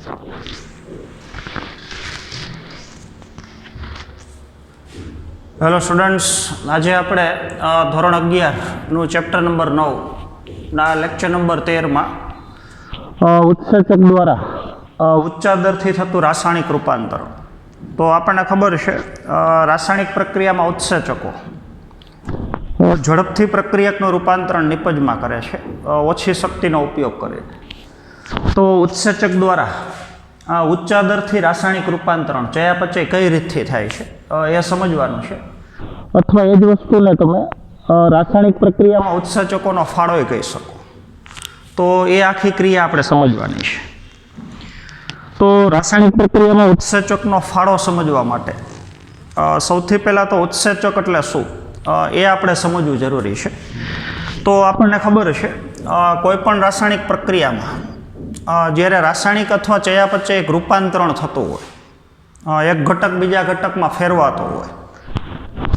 Hello students, आज આપણે ધોરણ 11નું ચેપ્ટર નંબર 9 ના લેક્ચર નંબર 13 માં ઉત્સેચક દ્વારા ઉચ્ચાર દરથી થતું રાસાયણિક રૂપાંતરણ. તો આપણને ખબર છે રાસાયણિક પ્રક્રિયામાં ઉત્સેચકો ઝડપથી પ્રક્રિયકનું રૂપાંતરણ નિપજમાં કરે છે, ઓછી શક્તિનો ઉપયોગ કરે છે. તો ઉત્સેચક દ્વારા ઉચ્ચાર દરથી રાસાયણિક રૂપાંતરણ ચયાપચય કઈ રીતથી થાય છે એ સમજવાનું છે, અથવા એ જ વસ્તુને તમે રાસાયણિક પ્રક્રિયામાં ઉત્સેચકોનો ફાળો કહી શકો. તો એ આખી ક્રિયા આપણે સમજવાની છે. તો રાસાયણિક પ્રક્રિયામાં ઉત્સેચકનો ફાળો સમજવા માટે સૌથી પહેલાં તો ઉત્સેચક એટલે શું એ આપણે સમજવું જરૂરી છે. તો આપણને ખબર છે કોઈ પણ રાસાયણિક પ્રક્રિયામાં જ્યારે રાસાયણિક અથવા ચયાપચય રૂપાંતરણ થતું હોય, એક ઘટક બીજા ઘટકમાં ફેરવાતો હોય,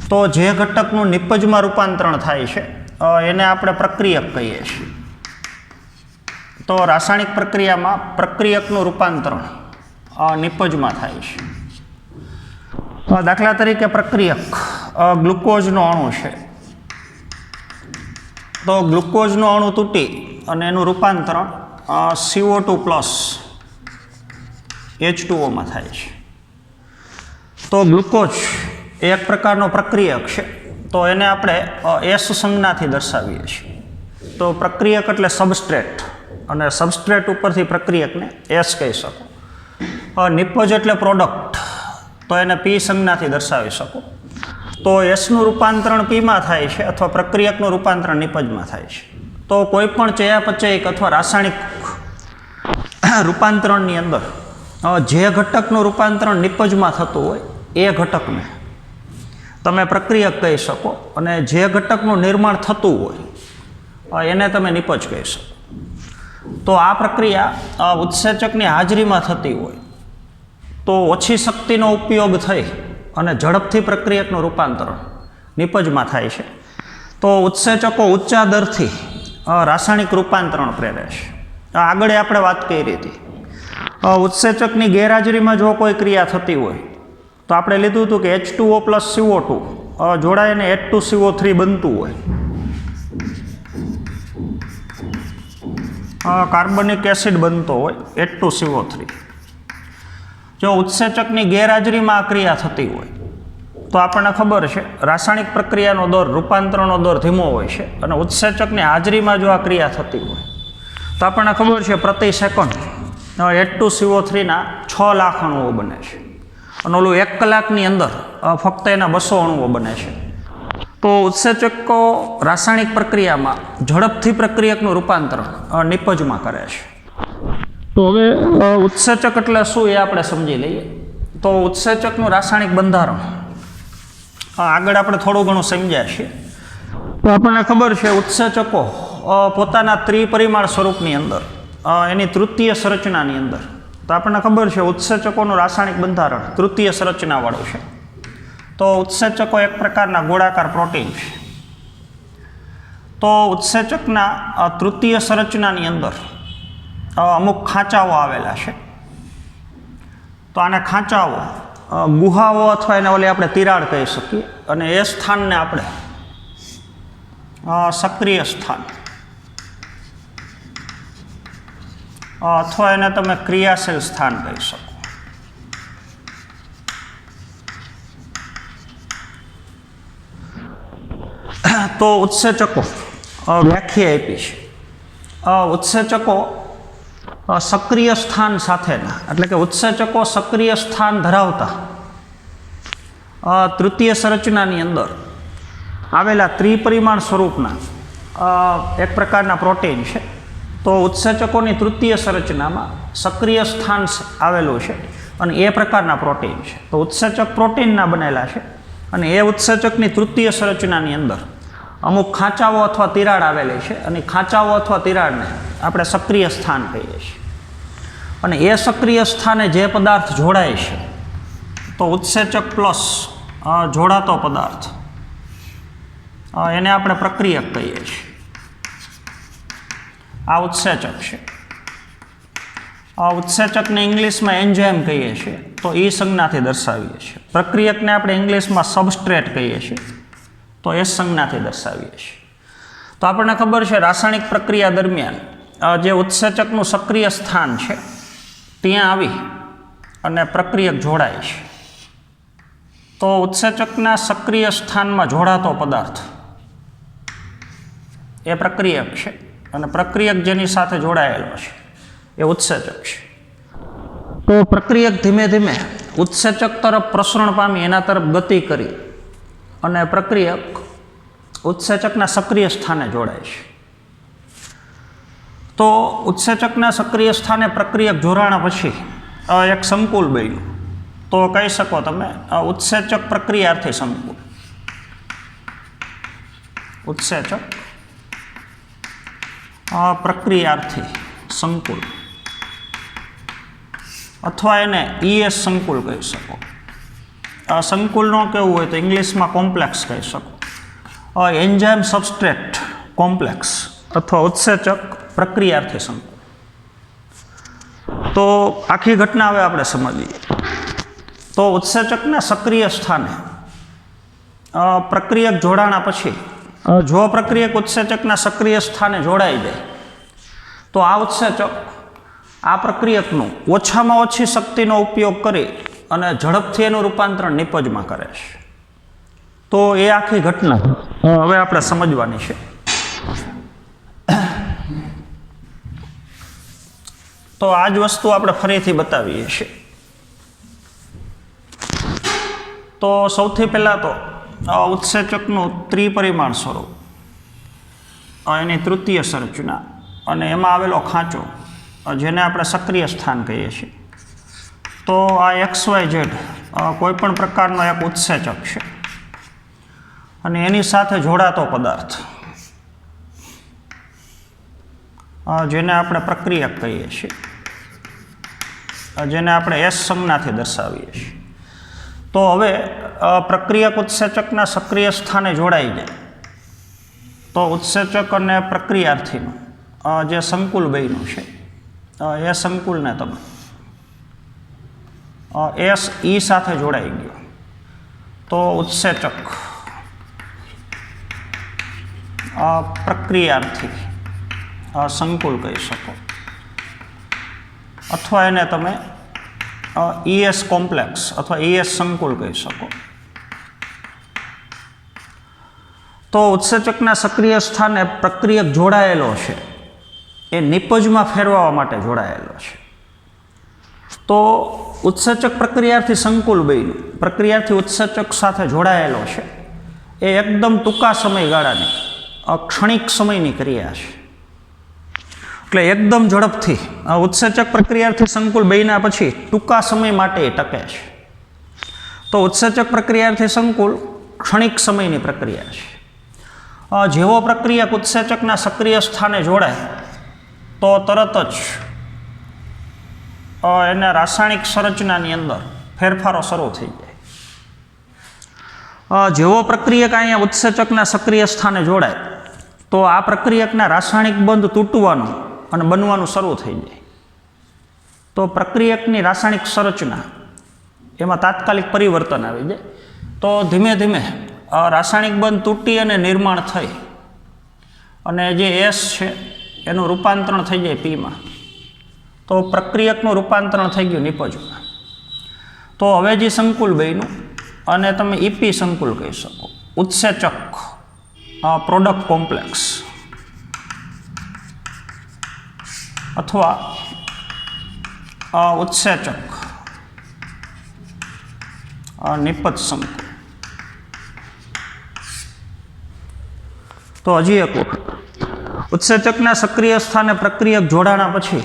તો જે ઘટકનું નિપજમાં રૂપાંતરણ થાય છે એને આપણે પ્રક્રિયક કહીએ છીએ. તો રાસાયણિક પ્રક્રિયામાં પ્રક્રિયકનું રૂપાંતરણ નિપજમાં થાય છે. દાખલા તરીકે પ્રક્રિયક ગ્લુકોઝનો અણુ છે, તો ગ્લુકોઝનો અણુ તૂટી અને એનું રૂપાંતરણ CO2 પ્લસ H2O માં થાય છે. તો ગ્લુકોઝ એક પ્રકારનો પ્રક્રિયક છે, તો એને આપણે એસ સંજ્ઞાથી દર્શાવીએ છીએ. તો પ્રક્રિયક એટલે સબસ્ટ્રેટ, અને સબસ્ટ્રેટ ઉપરથી પ્રક્રિયકને એસ કહી શકો. નિપજ એટલે પ્રોડક્ટ, તો એને પી સંજ્ઞાથી દર્શાવી શકો. તો એસનું રૂપાંતરણ પીમાં થાય છે, અથવા પ્રક્રિયકનું રૂપાંતરણ નિપજમાં થાય છે. તો કોઈ પણ ચયાપચયિક અથવા રાસાયણિક રૂપાંતરણની અંદર જે ઘટકનું રૂપાંતરણ નિપજમાં થતું હોય એ ઘટકને તમે પ્રક્રિયક કહી શકો, અને જે ઘટકનું નિર્માણ થતું હોય એને તમે નિપજ કહી શકો. તો આ પ્રક્રિયા ઉત્સેચકની હાજરીમાં થતી હોય તો ઓછી શક્તિનો ઉપયોગ થઈ અને ઝડપથી પ્રક્રિયકનું રૂપાંતરણ નિપજમાં થાય છે. તો ઉત્સેચકો ઊંચા દરથી રાસાયણિક રૂપાંતરણ પ્રેરે છે. આગળ આપણે વાત કરી હતી, ઉત્સેચકની ગેરહાજરીમાં જો કોઈ ક્રિયા થતી હોય તો આપણે લીધું હતું કે H2O પ્લસ CO2 જોડાઈને H2CO3 બનતું હોય, કાર્બનિક એસિડ બનતો હોય H2CO3. જો ઉત્સેચકની ગેરહાજરીમાં આ ક્રિયા થતી હોય તો આપણને ખબર છે રાસાયણિક પ્રક્રિયાનો દર, રૂપાંતરણનો દર ધીમો હોય છે, અને ઉત્સેચકની હાજરીમાં જો આ ક્રિયા થતી હોય તો આપણને ખબર છે પ્રતિ સેકન્ડ H2CO3 ના 6 લાખ અણુઓ બને છે, અને ઓલું 1 કલાકની અંદર ફક્ત એના 200 અણુઓ બને છે. તો ઉત્સેચકો રાસાયણિક પ્રક્રિયામાં ઝડપથી પ્રક્રિયકનું રૂપાંતરણ નિપજમાં કરે છે. તો હવે ઉત્સેચક એટલે શું એ આપણે સમજી લઈએ. તો ઉત્સેચકનું રાસાયણિક બંધારણ આગળ આપણે થોડું ઘણું સમજ્યા છીએ. તો આપણને ખબર છે ઉત્સેચકો પોતાના ત્રિપરિમાણ સ્વરૂપની અંદર, એની તૃતીય સંરચનાની અંદર, તો આપણને ખબર છે ઉત્સેચકોનું રાસાયણિક બંધારણ તૃતીય સંરચનાવાળું છે. તો ઉત્સેચકો એક પ્રકારના ગોળાકાર પ્રોટીન છે. તો ઉત્સેચકના તૃતીય સંરચનાની અંદર અમુક ખાંચાઓ આવેલા છે. તો આને ખાંચાઓ, ગુહાઓ, અથવા એને ઓલી આપણે તિરાડ કહી શકીએ, અને એ સ્થાનને આપણે સક્રિય સ્થાન અથવા એને તમે ક્રિયાશીલ સ્થાન કહી શકો. તો ઉત્સેચકો વ્યાખ્યા આપી છે. ઉત્સેચકો સક્રિય સ્થાન સાથેના, એટલે કે ઉત્સેચકો સક્રિય સ્થાન ધરાવતા તૃતીય સંરચનાની અંદર આવેલા ત્રિપરિમાણ સ્વરૂપના એક પ્રકારના પ્રોટીન છે. તો ઉત્સેચકોની તૃતીય સંરચનામાં સક્રિય સ્થાન આવેલું છે, અને એ પ્રકારના પ્રોટીન છે. તો ઉત્સેચક પ્રોટીનના બનેલા છે, અને એ ઉત્સેચકની તૃતીય સંરચનાની અંદર અમુક ખાંચાઓ અથવા તિરાડ આવેલી છે, અને ખાંચાઓ અથવા તિરાડને આપણે સક્રિય સ્થાન કહીએ છીએ. અને એ સક્રિય સ્થાને જે પદાર્થ જોડાય છે તો ઉત્સેચક પ્લસ જોડાતો પદાર્થ એને આપણે પ્રક્રિયક કહીએ છીએ. આ ઉત્સેચક છે. ઉત્સેચકને ઇંગ્લિશમાં એન્ઝાઇમ કહીએ છીએ, તો એ સંજ્ઞાથી દર્શાવીએ છીએ. પ્રક્રિયકને આપણે ઇંગ્લિશમાં સબસ્ટ્રેટ કહીએ છીએ, તો એ સંજ્ઞાથી દર્શાવીએ છીએ. તો આપણને ખબર છે રાસાયણિક પ્રક્રિયા દરમિયાન જે ઉત્સેચકનું સક્રિય સ્થાન છે ત્યાં આવી અને પ્રક્રિયક જોડાય છે. તો ઉત્સેચકના સક્રિય સ્થાનમાં જોડાતો પદાર્થ એ પ્રક્રિયક છે, અને પ્રક્રિયક જેની સાથે જોડાયેલો છે એ ઉત્સેચક છે. તો પ્રક્રિયક ધીમે ધીમે ઉત્સેચક તરફ પ્રસરણ પામી એના તરફ ગતિ કરી અને પ્રક્રિયક ઉત્સેચકના સક્રિય સ્થાને જોડાય છે. તો ઉત્સેચકના સક્રિય સ્થાને પ્રક્રિયક જોડાણા પછી એક સંકુલ બન્યું, તો કહી શકો તમે ઉત્સેચક પ્રક્રિયાર્થી સંકુલ. ઉત્સેચક પ્રક્રિયાર્થી સંકુલ, અથવા એને ES સંકુલ કહી શકો. સંકુલ ન કહેવું હોય તો ઇંગ્લિશમાં કોમ્પ્લેક્સ કહી શકો. એન્ઝાઇમ સબસ્ટ્રેટ કોમ્પ્લેક્સ અથવા ઉત્સેચક પ્રક્રિયાર્થી સંકુલ. તો આખી ઘટના હવે આપણે સમજીએ. તો ઉત્સેચકના સક્રિય સ્થાને પ્રક્રિયક જોડાણા પછી જો પ્રક્રિયક ઉત્સેચકના સક્રિય સ્થાને જોડાઈ જાય તો આ ઉત્સેચક આ પ્રક્રિયકનું ઓછામાં ઓછી શક્તિનો ઉપયોગ કરી અને ઝડપથી એનું રૂપાંતરણ નિપજમાં કરે છે. તો એ આખી ઘટના હવે આપણે સમજવાની છે. તો આ જ વસ્તુ આપણે ફરીથી બતાવીએ છીએ. તો સૌથી પહેલાં તો ઉત્સેચકનું ત્રિપરિમાણ સ્વરૂપ, એની તૃતીય સંરચના અને એમાં આવેલો ખાંચો જેને આપણે સક્રિય સ્થાન કહીએ છીએ. તો આ XYZ કોઈ પણ પ્રકારનો એક ઉત્સેચક છે અને એની સાથે જોડાતો પદાર્થ જેને આપણે પ્રક્રિયક કહીએ છીએ, જેને આપણે S સંજ્ઞાથી દર્શાવીએ છીએ. તો હવે પ્રક્રિયક ઉત્સેચકના સક્રિય સ્થાને જોડાઈ જાય તો ઉત્સેચક અને પ્રક્રિયાર્થીનું જે સંકુલ બન્યું છે એ સંકુલને તમે SE સાથે જોડાઈ ગયો તો ઉત્સેચક પ્રક્રિયાર્થી સંકુલ કહી શકો, અથવા એને તમે ES કોમ્પ્લેક્સ અથવા ES સંકુલ કહી શકો. તો ઉત્સેચકના સક્રિય સ્થાને પ્રક્રિયક જોડાયેલો છે એ નિપજમાં ફેરવવા માટે જોડાયેલો છે. તો ઉત્સેચક પ્રક્રિયાથી સંકુલ બન્યું, પ્રક્રિયાથી ઉત્સેચક સાથે જોડાયેલો છે એ એકદમ ટૂંકા સમયગાળાની ક્ષણિક સમયની ક્રિયા છે. એટલે એકદમ ઝડપથી ઉત્સેચક પ્રક્રિયાથી સંકુલ બન્યા પછી ટૂંકા સમય માટે એ ટકે છે. તો ઉત્સેચક પ્રક્રિયાથી સંકુલ ક્ષણિક સમયની પ્રક્રિયા છે. જેવો પ્રક્રિયક ઉત્સેચકના સક્રિય સ્થાને જોડાય તો તરત જ એના રાસાયણિક સંરચનાની અંદર ફેરફારો શરૂ થઈ જાય. જેવો પ્રક્રિયક અહીંયા ઉત્સેચકના સક્રિય સ્થાને જોડાય તો આ પ્રક્રિયકના રાસાયણિક બંધ તૂટવાનું અને બનવાનું શરૂ થઈ જાય. તો પ્રક્રિયકની રાસાયણિક સંરચના એમાં તાત્કાલિક પરિવર્તન આવી જાય. તો ધીમે ધીમે રાસાયણિક બંધ તૂટી અને નિર્માણ થઈ અને જે S છે એનું રૂપાંતરણ થઈ જાય Pમાં. તો પ્રક્રિયકનું રૂપાંતરણ થઈ ગયું નિપજમાં. તો હવે જે સંકુલ બન્યું અને તમે EP સંકુલ કહી શકો. ઉત્સેચક પ્રોડક્ટ કોમ્પ્લેક્સ અથવા ઉત્સેચક નિપજ સંકુલ. તો હજી એક વખત ઉત્સેચકના સક્રિય સ્થાને પ્રક્રિયક જોડાણા પછી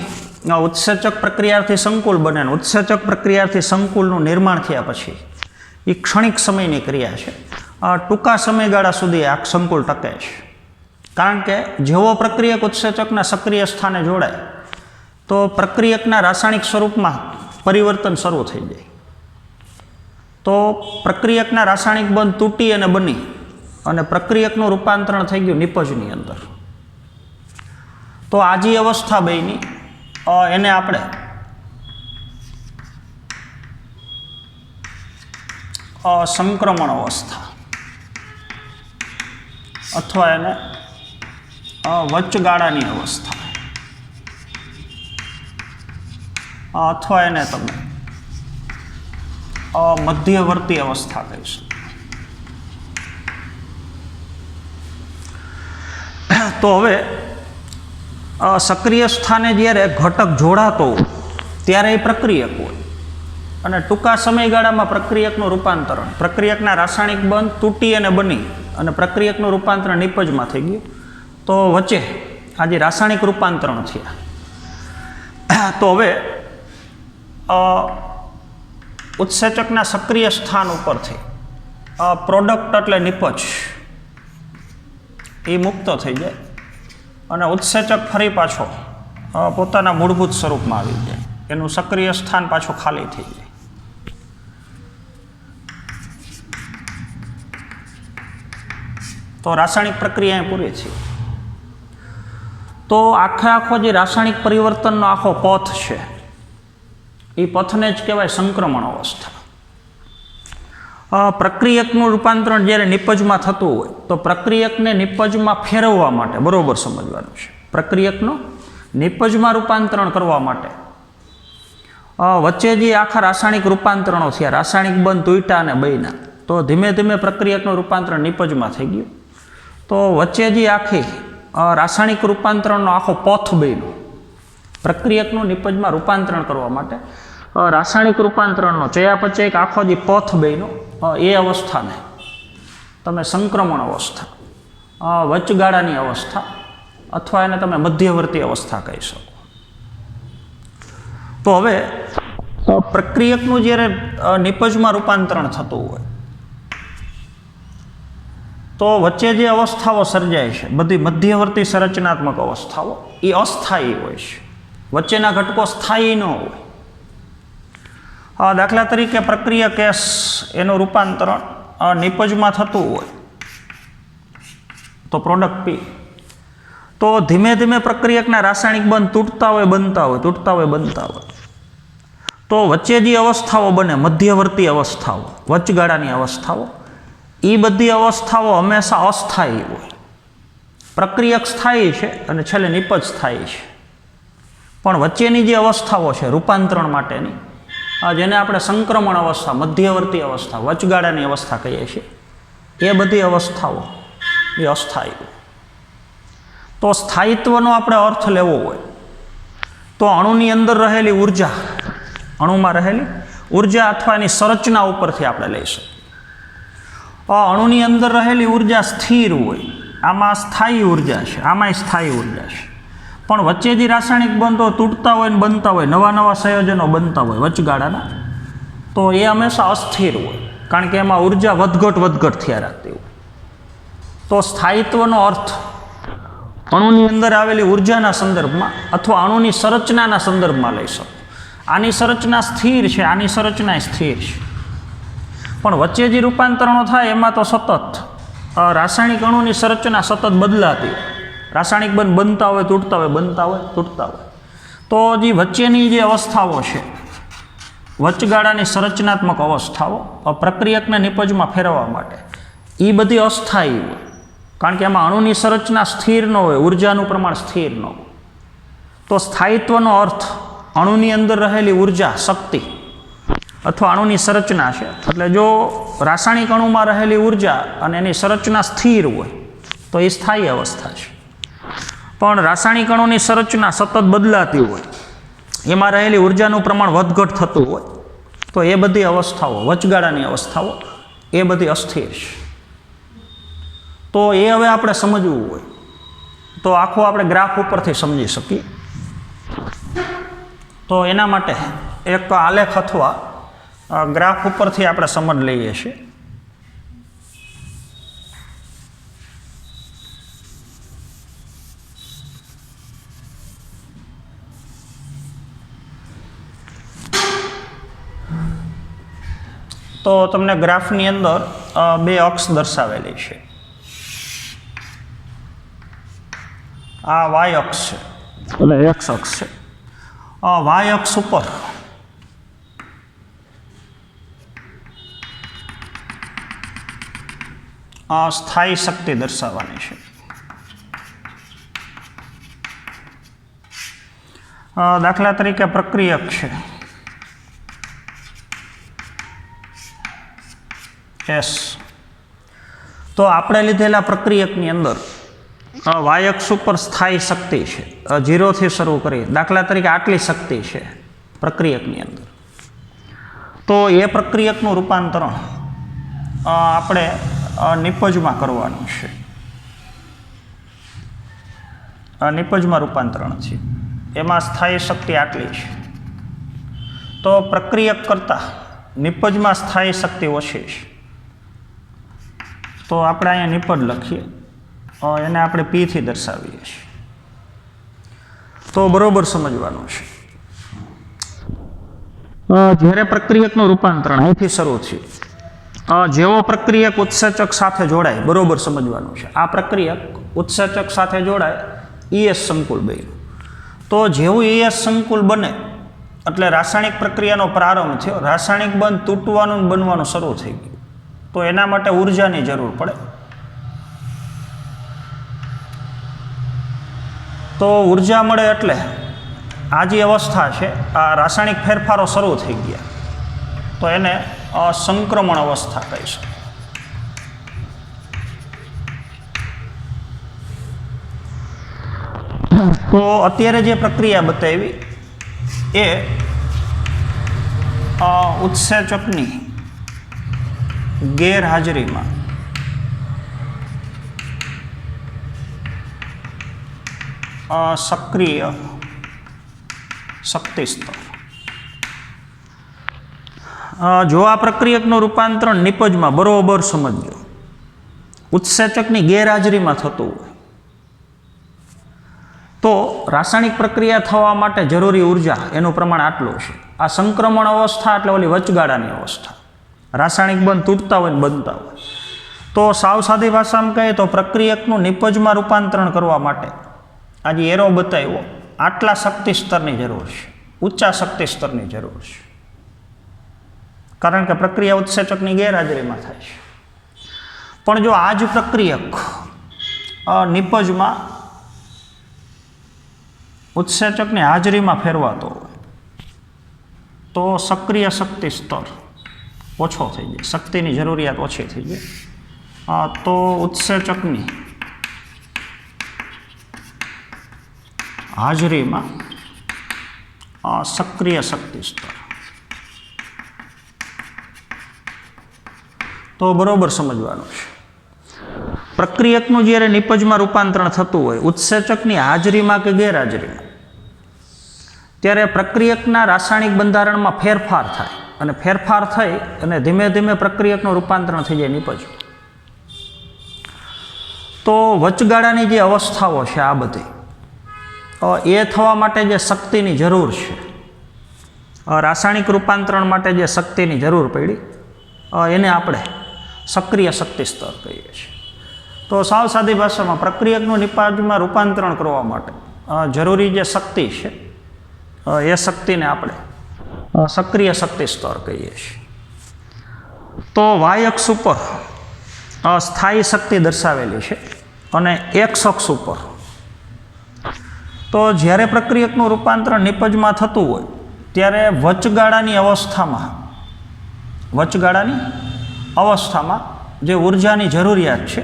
ઉત્સેચક પ્રક્રિયાથી સંકુલ બને, ઉત્સેચક પ્રક્રિયાથી સંકુલનું નિર્માણ થયા પછી એ ક્ષણિક સમયની ક્રિયા છે. ટૂંકા સમયગાળા સુધી આ સંકુલ ટકે છે. કારણ કે જેવો પ્રક્રિયક ઉત્સેચકના સક્રિય સ્થાને જોડાય તો પ્રક્રિયકના રાસાયણિક સ્વરૂપમાં પરિવર્તન શરૂ થઈ જાય. તો પ્રક્રિયકના રાસાયણિક બંધ તૂટી અને બની અને પ્રક્રિયકનું રૂપાંતરણ થઈ ગયું નિપજની અંદર. તો આ જે અવસ્થા બની એને આપણે સંક્રમણ અવસ્થા અથવા એને વચગાળાની અવસ્થા અથવા એને તમે મધ્યવર્તી અવસ્થા કહી શકો. તો હવે સક્રિય સ્થાને જ્યારે ઘટક જોડાતો હોય ત્યારે એ પ્રક્રિયક હોય અને ટૂંકા સમયગાળામાં પ્રક્રિયકનું રૂપાંતરણ, પ્રક્રિયકના રાસાયણિક બંધ તૂટી અને બની અને પ્રક્રિયકનું રૂપાંતરણ નિપજમાં થઈ ગયું. તો વચ્ચે આજે રાસાયણિક રૂપાંતરણ થયા. તો હવે ઉત્સેચકના સક્રિય સ્થાન ઉપરથી પ્રોડક્ટ એટલે નિપજ એ મુક્ત થઈ જાય અને ઉત્સેચક ફરી પાછો પોતાના મૂળભૂત સ્વરૂપમાં આવી જાય. એનું સક્રિય સ્થાન પાછું ખાલી થઈ જાય. તો રાસાયણિક પ્રક્રિયા પૂરી છે. તો આખો જે રાસાયણિક પરિવર્તનનો આખો પથ છે એ પથને જ કહેવાય સંક્રમણ અવસ્થા. પ્રક્રિયકનું રૂપાંતરણ જ્યારે નિપજમાં થતું હોય તો પ્રક્રિયકને નિપજમાં ફેરવવા માટે બરોબર સમજવાનું છે. પ્રક્રિયકનું નિપજમાં રૂપાંતરણ કરવા માટે વચ્ચે જે આખા રાસાયણિક રૂપાંતરણો થયા, રાસાયણિક બંધ તૂટ્યા અને બન્યા, તો ધીમે ધીમે પ્રક્રિયકનું રૂપાંતરણ નિપજમાં થઈ ગયું. તો વચ્ચે જે આખી રાસાયણિક રૂપાંતરણનો આખો પથ બન્યો, પ્રક્રિયકનું નિપજમાં રૂપાંતરણ કરવા માટે રાસાયણિક રૂપાંતરણનો ચયાપચય એક આખો જે પથ બન્યો, એ અવસ્થાને તમે સંક્રમણ અવસ્થા, વચગાળાની અવસ્થા અથવા એને તમે મધ્યવર્તી અવસ્થા કહી શકો. તો હવે પ્રક્રિયકનું જ્યારે નિપજમાં રૂપાંતરણ થતું હોય તો વચ્ચે જે અવસ્થાઓ સર્જાય છે બધી મધ્યવર્તી સંરચનાત્મક અવસ્થાઓ એ અસ્થાયી હોય છે. વચ્ચેના ઘટકો સ્થાયી ન હોય. દાખલા તરીકે પ્રક્રિયક એસ એનું રૂપાંતરણ નિપજમાં થતું હોય તો પ્રોડક્ટ પી, તો ધીમે ધીમે પ્રક્રિયકના રાસાયણિક બંધ તૂટતા હોય બનતા હોય, તૂટતા હોય બનતા હોય. તો વચ્ચે જે અવસ્થાઓ બને મધ્યવર્તી અવસ્થાઓ, વચગાળાની અવસ્થાઓ, એ બધી અવસ્થાઓ હંમેશા અસ્થાયી હોય. પ્રક્રિયક સ્થાયી છે અને છેલ્લે નિપજ સ્થાયી છે. પણ વચ્ચેની જે અવસ્થાઓ છે રૂપાંતરણ માટેની, જેને આપણે સંક્રમણ અવસ્થા, મધ્યવર્તી અવસ્થા, વચગાળાની અવસ્થા કહીએ છીએ, એ બધી અવસ્થાઓ એ અસ્થાયી હોય. તો સ્થાયિત્વનો આપણે અર્થ લેવો હોય તો અણુની અંદર રહેલી ઉર્જા, અણુમાં રહેલી ઉર્જા અથવા એની સંરચના ઉપરથી આપણે લઈશું. અણુની અંદર રહેલી ઉર્જા સ્થિર હોય, આમાં સ્થાયી ઉર્જા છે, આમાંય સ્થાયી ઉર્જા છે. પણ વચ્ચે જે રાસાયણિક બંધો તૂટતા હોય ને બનતા હોય, નવા નવા સંયોજનો બનતા હોય વચગાળાના, તો એ હંમેશા અસ્થિર હોય, કારણ કે એમાં ઉર્જા વધઘટ થયા રાખતી હોય. તો સ્થાયિત્વનો અર્થ અણુની અંદર આવેલી ઉર્જાના સંદર્ભમાં અથવા અણુની સંરચનાના સંદર્ભમાં લઈ શકો. આની સંરચના સ્થિર છે, આની સંરચના સ્થિર છે, પણ વચ્ચે જે રૂપાંતરણો થાય એમાં તો સતત રાસાયણિક અણુની સંરચના સતત બદલાતી હોય. રાસાયણિક બંધ બનતા હોય, તૂટતા હોય, બનતા હોય, તૂટતા હોય. તો જે વચ્ચેની જે અવસ્થાઓ છે, વચગાળાની સંરચનાત્મક અવસ્થાઓ પ્રક્રિયકને નિપજમાં ફેરવવા માટે, એ બધી અસ્થાયી હોય, કારણ કે એમાં અણુની સંરચના સ્થિર ન હોય, ઉર્જાનું પ્રમાણ સ્થિર ન હોય. તો સ્થાયિત્વનો અર્થ અણુની અંદર રહેલી ઉર્જા, શક્તિ અથવા અણુની સંરચના છે. એટલે જો રાસાયણિક અણુમાં રહેલી ઉર્જા અને એની સંરચના સ્થિર હોય તો એ સ્થાયી અવસ્થા છે. પણ રાસાયણિક અણુની સંરચના સતત બદલાતી હોય, એમાં રહેલી ઉર્જાનું પ્રમાણ વધઘટ થતું હોય, તો એ બધી અવસ્થાઓ, વચગાળાની અવસ્થાઓ, એ બધી અસ્થિર છે. તો એ હવે આપણે સમજવું હોય તો આખું આપણે ગ્રાફ ઉપરથી સમજી શકીએ. તો એના માટે એક આલેખ અથવા ગ્રાફ ઉપરથી આપણે સમજ લઈએ છીએ. તો તમને ગ્રાફની અંદર બે અક્ષ દર્શાવેલી છે. આ વાય અક્ષ છે એટલે એક્સ અક્ષ છે. વાય અક્ષ ઉપર સ્થાયી શક્તિ દર્શાવવાની છે. દાખલા તરીકે પ્રક્રિયક છે એસ. તો આપણે લીધેલા પ્રક્રિયકની અંદર વાય અક્ષ ઉપર સ્થાયી શક્તિ છે 0 થી શરૂ કરી. દાખલા તરીકે આટલી શક્તિ છે પ્રક્રિયકની અંદર. તો એ પ્રક્રિયકનું રૂપાંતરણ આપણે નિપજમાં કરવાનું છે. નિપજમાં રૂપાંતરણ છે. એમાં સ્થાયી શક્તિ આટલી છે. તો પ્રક્રિયક કરતાં નિપજમાં સ્થાયી શક્તિ ઓછી છે. તો આપણે અહીંયા નિપજ લખીએ, એને આપણે P થી દર્શાવીએ છીએ. તો બરોબર સમજવાનું છે. જ્યારે પ્રક્રિયકનું રૂપાંતરણ અહીંથી શરૂ થયું, જેવો પ્રક્રિયક ઉત્સેચક સાથે જોડાય, બરોબર સમજવાનું છે. આ પ્રક્રિયક ઉત્સેચક સાથે જોડાય, ES સંકુલ બન્યું. તો જેવું ES સંકુલ બને એટલે રાસાયણિક પ્રક્રિયાનો પ્રારંભ થયો. રાસાયણિક બંધ તૂટવાનું બનવાનું શરૂ થઈ ગયું. તો એના માટે ઉર્જાની જરૂર પડે. તો ઉર્જા મળે એટલે આ જે અવસ્થા છે, આ રાસાયણિક ફેરફારો શરૂ થઈ ગયા, તો એને સંક્રમણ અવસ્થા કહી શકાય. તો અત્યારે જે પ્રક્રિયા બતાવી એ ઉત્સેચકની ગેરહાજરીમાં સક્રિય શક્તિ સ્તર. જો આ પ્રક્રિયકનું રૂપાંતરણ નિપજમાં, બરોબર સમજો, ઉત્સેચકની ગેરહાજરીમાં થતું હોય તો રાસાયણિક પ્રક્રિયા થવા માટે જરૂરી ઉર્જા એનું પ્રમાણ આટલું છે. આ સંક્રમણ અવસ્થા એટલે ઓલી વચગાળાની અવસ્થા. રાસાયણિક બંધ તૂટતા હોય ને બનતા હોય. તો સાવ સાદી ભાષામાં કહીએ તો પ્રક્રિયકનું નિપજમાં રૂપાંતરણ કરવા માટે આજે એરો બતાવ્યો, આટલા શક્તિ સ્તરની જરૂર છે, ઊંચા શક્તિ સ્તરની જરૂર છે. કારણ કે પ્રક્રિયા ઉત્સેચકની ગેરહાજરીમાં થાય છે. પણ જો આ જ પ્રક્રિયક નિપજમાં ઉત્સેચકની હાજરીમાં ફેરવાતો હોય તો સક્રિય શક્તિ સ્તર ઓછો થઈ જાય, શક્તિની જરૂરિયાત ઓછી થઈ જાય. તો ઉત્સેચકની હાજરીમાં સક્રિય શક્તિ સ્તર. તો બરોબર સમજવાનું છે. પ્રક્રિયકનું જ્યારે નિપજમાં રૂપાંતરણ થતું હોય ઉત્સેચકની હાજરીમાં કે ગેરહાજરીમાં, ત્યારે પ્રક્રિયકના રાસાયણિક બંધારણમાં ફેરફાર થાય અને ફેરફાર થઈ અને ધીમે ધીમે પ્રક્રિયકનું રૂપાંતરણ થઈ જાય નિપજ. તો વચગાળાની જે અવસ્થાઓ છે આ બધી, એ થવા માટે જે શક્તિની જરૂર છે, રાસાયણિક રૂપાંતરણ માટે જે શક્તિની જરૂર પડી, એને આપણે સક્રિય શક્તિ સ્તર કહીએ છીએ. તો સાવ સાદી ભાષામાં પ્રક્રિયકનું નિપજમાં રૂપાંતરણ કરવા માટે જરૂરી જે શક્તિ છે એ શક્તિને આપણે સક્રિય શક્તિ સ્તર કહીએ છીએ. તો વાય અક્ષ ઉપર સ્થાયી શક્તિ દર્શાવેલી છે અને એક્સ અક્ષ ઉપર તો જ્યારે પ્રક્રિયકનું રૂપાંતરણ નિપજમાં થતું હોય ત્યારે વચગાળાની અવસ્થામાં જે ઉર્જાની જરૂરિયાત છે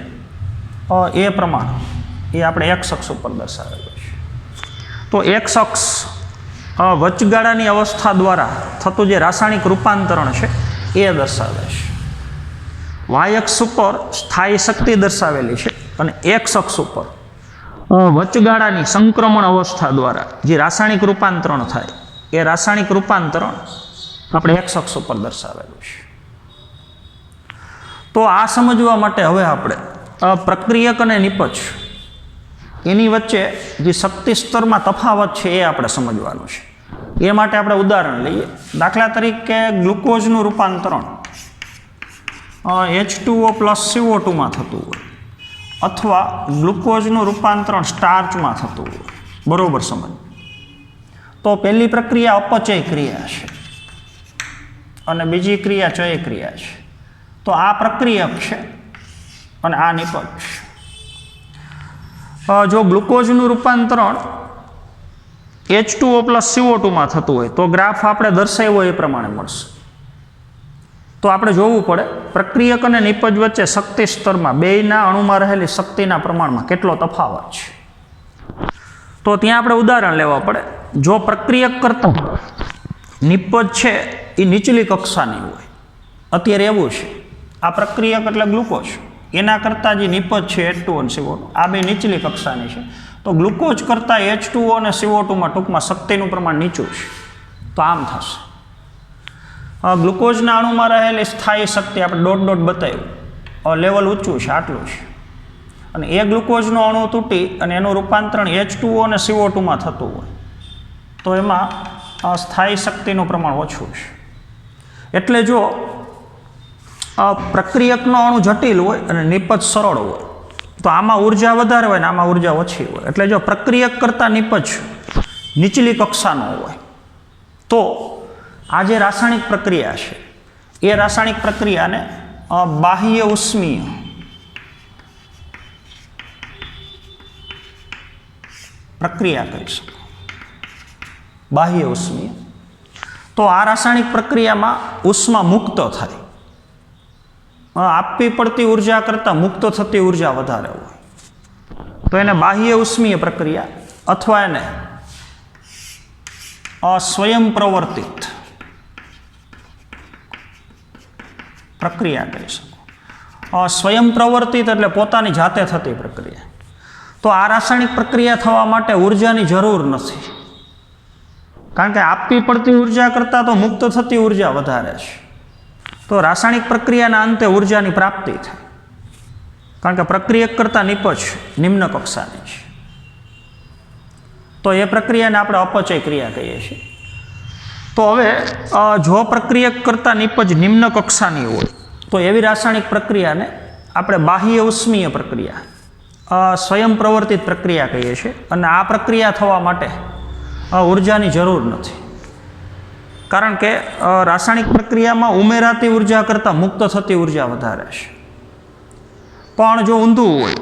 એ પ્રમાણ એ આપણે એક્સ અક્ષ ઉપર દર્શાવેલું છે. તો એક્સ અક્ષ વચગાળાની અવસ્થા દ્વારા થતું જે રાસાયણિક રૂપાંતરણ છે એ દર્શાવે છે. વાય અક્ષ ઉપર સ્થાયી શક્તિ દર્શાવેલી છે અને એક્સ અક્ષ ઉપર વચગાળાની સંક્રમણ અવસ્થા દ્વારા જે રાસાયણિક રૂપાંતરણ થાય એ રાસાયણિક રૂપાંતરણ આપણે એક્સ અક્ષ ઉપર દર્શાવેલું છે. તો આ સમજવા માટે હવે આપણે પ્રક્રિયક અને નિપજ એની વચ્ચે જે શક્તિ સ્તરમાં તફાવત છે એ આપણે સમજવાનું છે. એ માટે આપણે ઉદાહરણ લઈએ. દાખલા તરીકે ગ્લુકોઝનું રૂપાંતરણ H2O પ્લસ CO2માં થતું હોય અથવા ગ્લુકોઝનું રૂપાંતરણ સ્ટાર્ચમાં થતું હોય, બરોબર સમજ. તો પહેલી પ્રક્રિયા અપચય ક્રિયા છે અને બીજી ક્રિયા ચય ક્રિયા છે. તો આ પ્રક્રિયક છે અને આ નિપજ. જો ગ્લુકોઝનું રૂપાંતરણ H2O પ્લસ CO2 માં થતું હોય તો ગ્રાફ આપણે દર્શાવ્યો એ પ્રમાણે મળશે. તો આપણે જોવું પડે પ્રક્રિયક અને નિપજ વચ્ચે શક્તિ સ્તરમાં બેયના અણુમાં રહેલી શક્તિના પ્રમાણમાં કેટલો તફાવત છે. તો ત્યાં આપણે ઉદાહરણ લેવા પડે. જો પ્રક્રિયક કરતાં નિપજ છે એ નીચલી કક્ષાની હોય, અત્યારે એવું છે આ પ્રક્રિયક એટલે ગ્લુકોઝ, એના કરતાં જે નિપજ છે H2O અને CO2 આ બે નીચલી કક્ષાની છે. તો ગ્લુકોઝ કરતાં H2O અને CO2 માં ટૂંકમાં શક્તિનું પ્રમાણ નીચું છે. તો આમ થશે. ગ્લુકોઝના અણુમાં રહેલી સ્થાયી શક્તિ આપણે ડોટ ડોટ બતાવ્યું, લેવલ ઊંચું છે, આટલું છે. અને એ ગ્લુકોઝનો અણુ તૂટી અને એનું રૂપાંતરણ H2O અને CO2 માં થતું હોય તો એમાં સ્થાયી શક્તિનું પ્રમાણ ઓછું છે. એટલે જો પ્રક્રિયકનો અણુ જટિલ હોય અને નિપજ સરળ હોય તો આમાં ઉર્જા વધારે હોય ને આમાં ઉર્જા ઓછી હોય. એટલે જો પ્રક્રિયક કરતાં નિપજ નીચલી કક્ષાનો હોય તો આ જે રાસાયણિક પ્રક્રિયા છે એ રાસાયણિક પ્રક્રિયાને બાહ્ય ઉષ્મીય પ્રક્રિયા કહી શકો. બાહ્ય ઉષ્મીય. તો આ રાસાયણિક પ્રક્રિયામાં ઉષ્મા મુક્ત થાય. આપવી પડતી ઉર્જા કરતાં મુક્ત થતી ઉર્જા વધારે હોય તો એને બાહ્ય ઉષ્મીય પ્રક્રિયા અથવા એને સ્વયં પ્રવર્તિત પ્રક્રિયા કહી શકો. સ્વયં પ્રવર્તિત એટલે પોતાની જાતે થતી પ્રક્રિયા. તો આ રાસાયણિક પ્રક્રિયા થવા માટે ઉર્જાની જરૂર નથી, કારણ કે આપવી પડતી ઉર્જા કરતાં તો મુક્ત થતી ઉર્જા વધારે છે. તો રાસાયણિક પ્રક્રિયાના અંતે ઉર્જાની પ્રાપ્તિ થાય, કારણ કે પ્રક્રિયક કરતાં નિપજ નિમ્ન કક્ષાની છે. તો એ પ્રક્રિયાને આપણે અપચય ક્રિયા કહીએ છીએ. તો હવે જો પ્રક્રિયક કરતાં નિપજ નિમ્ન કક્ષાની હોય તો એવી રાસાયણિક પ્રક્રિયાને આપણે બાહ્ય ઉષ્મીય પ્રક્રિયા સ્વયં પ્રવર્તિત પ્રક્રિયા કહીએ છીએ. અને આ પ્રક્રિયા થવા માટે ઉર્જાની જરૂર નથી, કારણ કે રાસાયણિક પ્રક્રિયામાં ઉમેરાતી ઉર્જા કરતાં મુક્ત થતી ઉર્જા વધારે છે. પણ જો ઊંધું હોય,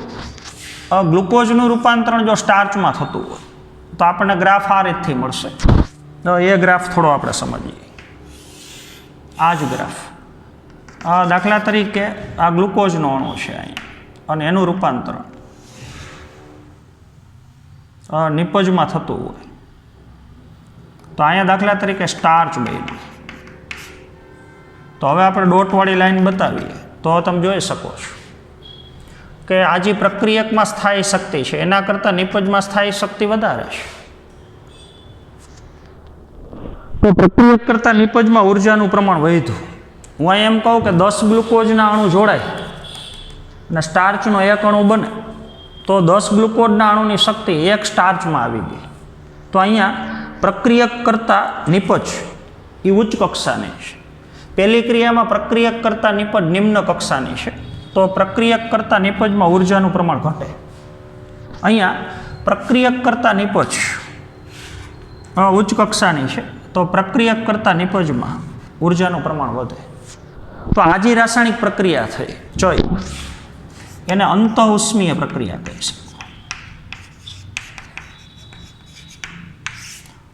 ગ્લુકોઝનું રૂપાંતરણ જો સ્ટાર્ચમાં થતું હોય તો આપણને ગ્રાફ આ રીતથી મળશે. તો એ ગ્રાફ થોડો આપણે સમજીએ. આ જ ગ્રાફ. દાખલા તરીકે આ ગ્લુકોઝનો અણુ છે અહીંયા અને એનું રૂપાંતરણ નિપજમાં થતું હોય તો અહીંયા દાખલા તરીકે સ્ટાર્ચ બન્યું. તો હવે આપણે ડોટવાળી લાઈન બતાવીએ તો તમે જોઈ શકો છો કે આ જે પ્રક્રિયકમાં સ્થાયી શક્તિ છે એના કરતાં નિપજમાં સ્થાયી શક્તિ વધારે છે. તો પ્રક્રિયક કરતાં નિપજમાં ઉર્જાનું પ્રમાણ વધ્યું. હું અહીં એમ કહું કે 10 ગ્લુકોઝના અણુ જોડાય અને સ્ટાર્ચનો એક અણુ બને તો 10 ગ્લુકોઝના અણુની શક્તિ એક સ્ટાર્ચમાં આવી ગઈ. તો અહીંયા પ્રક્રિયક કરતાં નિપજ એ ઉચ્ચ કક્ષાની છે. પહેલી ક્રિયામાં પ્રક્રિયક કરતાં નિપજ નિમ્ન કક્ષાની છે, તો પ્રક્રિયક કરતાં નિપજમાં ઉર્જાનું પ્રમાણ ઘટે. અહીંયા પ્રક્રિયક કરતાં નિપજ ઉચ્ચ કક્ષાની છે, તો પ્રક્રિયક કરતાં નિપજમાં ઉર્જાનું પ્રમાણ વધે. તો આ જે રાસાયણિક પ્રક્રિયા થઈ જોઈ એને અંતઃઉષ્મીય પ્રક્રિયા કહી છે,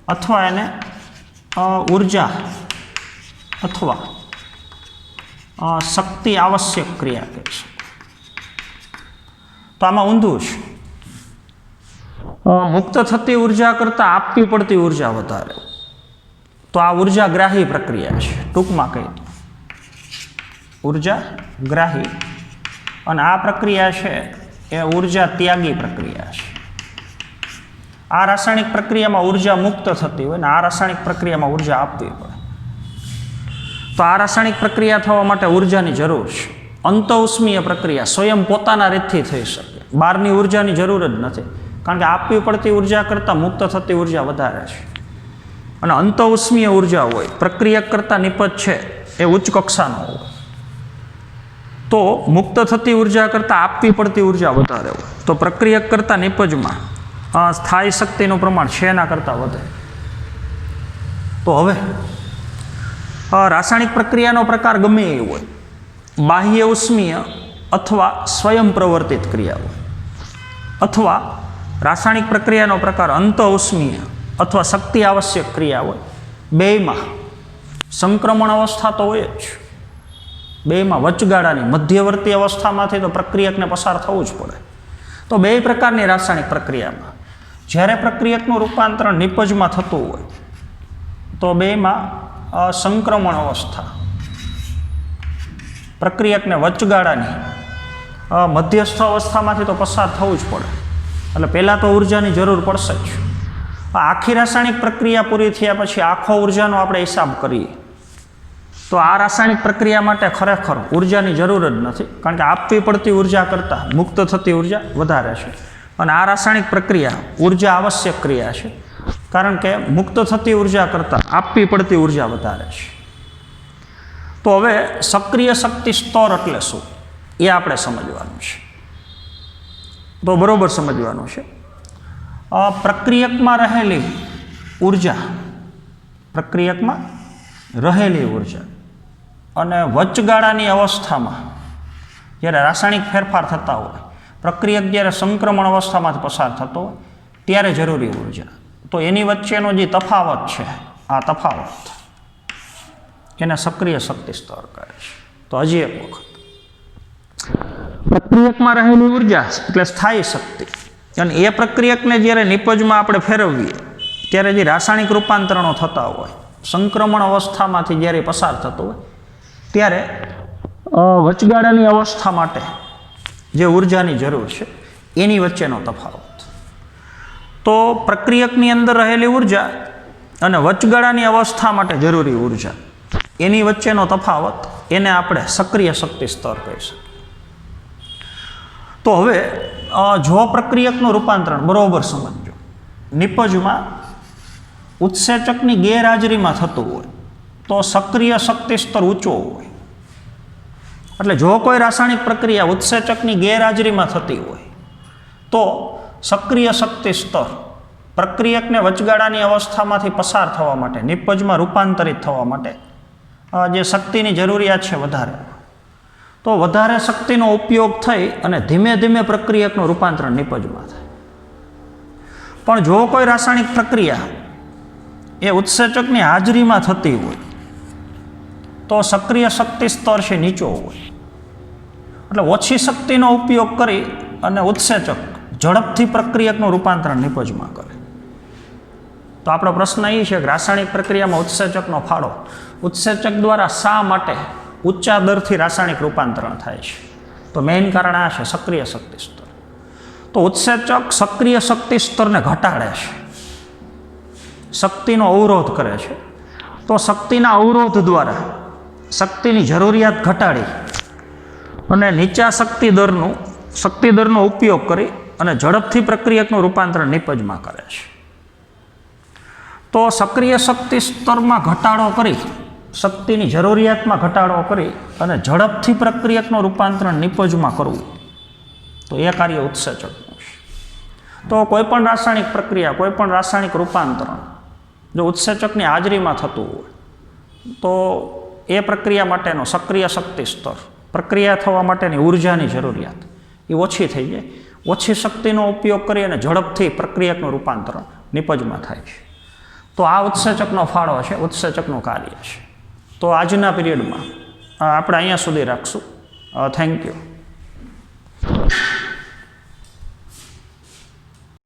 અથવા એને ઉર્જા અથવા શક્તિ આવશ્યક ક્રિયા કહી છે. તો આમાં ઊંધું છે. મુક્ત થતી ઉર્જા કરતાં આપવી પડતી ઉર્જા વધારે. તો આ ઉર્જાગ્રાહી પ્રક્રિયા છે. ટૂંકમાં કહી દો ઉર્જાગ્રાહી. અને આ પ્રક્રિયા છે એ ઉર્જા ત્યાગી પ્રક્રિયા છે. આ રાસાયણિક પ્રક્રિયામાં ઉર્જા મુક્ત થતી હોય ને આ રાસાયણિક પ્રક્રિયામાં ઉર્જા આપવી પડે. તો આ રાસાયણિક પ્રક્રિયા થવા માટે ઉર્જાની જરૂર છે. અંતઃઉષ્મીય પ્રક્રિયા સ્વયં પોતાના રીતથી થઈ શકે, બહારની ઉર્જાની જરૂર જ નથી, કારણ કે આપવી પડતી ઉર્જા કરતાં મુક્ત થતી ઉર્જા વધારે છે. અને અંતઃઉષ્મીય ઉર્જા હોય, પ્રક્રિયક કરતાં નિપજ છે એ ઉચ્ચ કક્ષાનો હોય તો મુક્ત થતી ઉર્જા કરતાં આપવી પડતી ઉર્જા વધારે હોય. તો પ્રક્રિયક કરતાં નિપજમાં સ્થાયી શક્તિનું પ્રમાણ છે એના કરતાં વધે. તો હવે રાસાયણિક પ્રક્રિયાનો પ્રકાર ગમે એ હોય, બાહ્ય ઉષ્મીય અથવા સ્વયં પ્રવર્તિત ક્રિયા હોય, અથવા રાસાયણિક પ્રક્રિયાનો પ્રકાર અંત ઉષ્મીય અથવા શક્તિ આવશ્યક ક્રિયા હોય, બેયમાં સંક્રમણ અવસ્થા તો હોય જ, બેયમાં વચગાળાની મધ્યવર્તી અવસ્થામાંથી તો પ્રક્રિયકને પસાર થવું જ પડે. તો બે પ્રકારની રાસાયણિક પ્રક્રિયામાં જ્યારે પ્રક્રિયકનું રૂપાંતરણ નિપજમાં થતું હોય તો બેમાં સંક્રમણ અવસ્થા, પ્રક્રિયકને વચગાળાની મધ્યસ્થ અવસ્થામાંથી તો પસાર થવું જ પડે, એટલે પહેલાં તો ઉર્જાની જરૂર પડશે જ. આખી રાસાયણિક પ્રક્રિયા પૂરી થયા પછી આખો ઉર્જાનો આપણે હિસાબ કરીએ તો આ રાસાયણિક પ્રક્રિયા માટે ખરેખર ઉર્જાની જરૂર જ નથી, કારણ કે આપવી પડતી ઉર્જા કરતાં મુક્ત થતી ઉર્જા વધારે છે. અને આ રાસાયણિક પ્રક્રિયા ઉર્જા આવશ્યક ક્રિયા છે, કારણ કે મુક્ત થતી ઉર્જા કરતાં આપવી પડતી ઉર્જા વધારે છે. તો હવે સક્રિય શક્તિ સ્તર એટલે શું એ આપણે સમજવાનું છે. તો બરાબર સમજવાનું છે. પ્રક્રિયકમાં રહેલી ઉર્જા, પ્રક્રિયકમાં રહેલી ઉર્જા અને વચગાળાની અવસ્થામાં જ્યારે રાસાયણિક ફેરફાર થતા હોય, પ્રક્રિયક જ્યારે સંક્રમણ અવસ્થામાંથી પસાર થતો હોય ત્યારે જરૂરી ઉર્જા, તો એની વચ્ચેનો જે તફાવત છે, આ તફાવત એને સક્રિય શક્તિ સ્તર કહે છે. તો હજી એક વખત, પ્રક્રિયકમાં રહેલી ઉર્જા એટલે સ્થાયી શક્તિ, અને એ પ્રક્રિયકને જ્યારે નિપજમાં આપણે ફેરવીએ ત્યારે જે રાસાયણિક રૂપાંતરણો થતા હોય, સંક્રમણ અવસ્થામાંથી જ્યારે પસાર થતો હોય ત્યારે વચગાળાની અવસ્થા માટે જે ઉર્જાની જરૂર છે એની વચ્ચેનો તફાવત. તો પ્રક્રિયકની અંદર રહેલી ઉર્જા અને વચગાળાની અવસ્થા માટે જરૂરી ઉર્જા એની વચ્ચેનો તફાવત એને આપણે સક્રિય શક્તિ સ્તર કહી શકીએ. તો હવે જો પ્રક્રિયકનું રૂપાંતરણ બરાબર સમજો, નિપજમાં ઉત્સેચકની ગેરહાજરીમાં થતું હોય તો સક્રિય શક્તિ સ્તર ઊંચો હોય. એટલે જો કોઈ રાસાયણિક પ્રક્રિયા ઉત્સેચકની ગેરહાજરીમાં થતી હોય તો સક્રિય શક્તિ સ્તર પ્રક્રિયકને વચગાળાની અવસ્થામાંથી પસાર થવા માટે, નિપજમાં રૂપાંતરિત થવા માટે જે શક્તિની જરૂરિયાત છે વધારે, તો વધારે શક્તિનો ઉપયોગ થઈ અને ધીમે ધીમે પ્રક્રિયકનું રૂપાંતરણ નિપજમાં થાય. પણ જો કોઈ રાસાયણિક પ્રક્રિયા એ ઉત્સેચકની હાજરીમાં થતી હોય તો સક્રિય શક્તિ સ્તર છે નીચો હોય. એટલે ઓછી શક્તિનો ઉપયોગ કરી અને ઉત્સેચક ઝડપથી પ્રક્રિયકનું રૂપાંતરણ નિપજમાં કરે. તો આપણો પ્રશ્ન એ છે કે રાસાયણિક પ્રક્રિયામાં ઉત્સેચકનો ફાળો, ઉત્સેચક દ્વારા શા માટે ઊંચા દરથી રાસાયણિક રૂપાંતરણ થાય છે? તો મેઇન કારણ આ છે સક્રિય શક્તિ સ્તર. તો ઉત્સેચક સક્રિય શક્તિ સ્તરને ઘટાડે છે, શક્તિનો અવરોધ કરે છે. તો શક્તિના અવરોધ દ્વારા શક્તિની જરૂરિયાત ઘટાડી અને નીચા શક્તિ દરનો ઉપયોગ કરી અને ઝડપથી પ્રક્રિયકનું રૂપાંતરણ નિપજમાં કરે છે. તો સક્રિય શક્તિ સ્તરમાં ઘટાડો કરી, શક્તિની જરૂરિયાતમાં ઘટાડો કરી અને ઝડપથી પ્રક્રિયકનું રૂપાંતરણ નિપજમાં કરવું, તો એ કાર્ય ઉત્સેચકનું છે. તો કોઈપણ રાસાયણિક પ્રક્રિયા, કોઈપણ રાસાયણિક રૂપાંતરણ જો ઉત્સેચકની હાજરીમાં થતું હોય તો એ પ્રક્રિયા માટેનો સક્રિય શક્તિ સ્તર, પ્રક્રિયા થવા માટેની ઉર્જાની જરૂરિયાત એ ઓછી થઈ જાય. ઓછી શક્તિનો ઉપયોગ કરી અને ઝડપથી પ્રક્રિયકનું રૂપાંતરણ નિપજમાં થાય છે. તો આ ઉત્સેચકનો ફાળો છે, ઉત્સેચકનું કાર્ય છે. તો આજના પીરિયડમાં આપણે અહીંયા સુધી રાખશું. Thank you.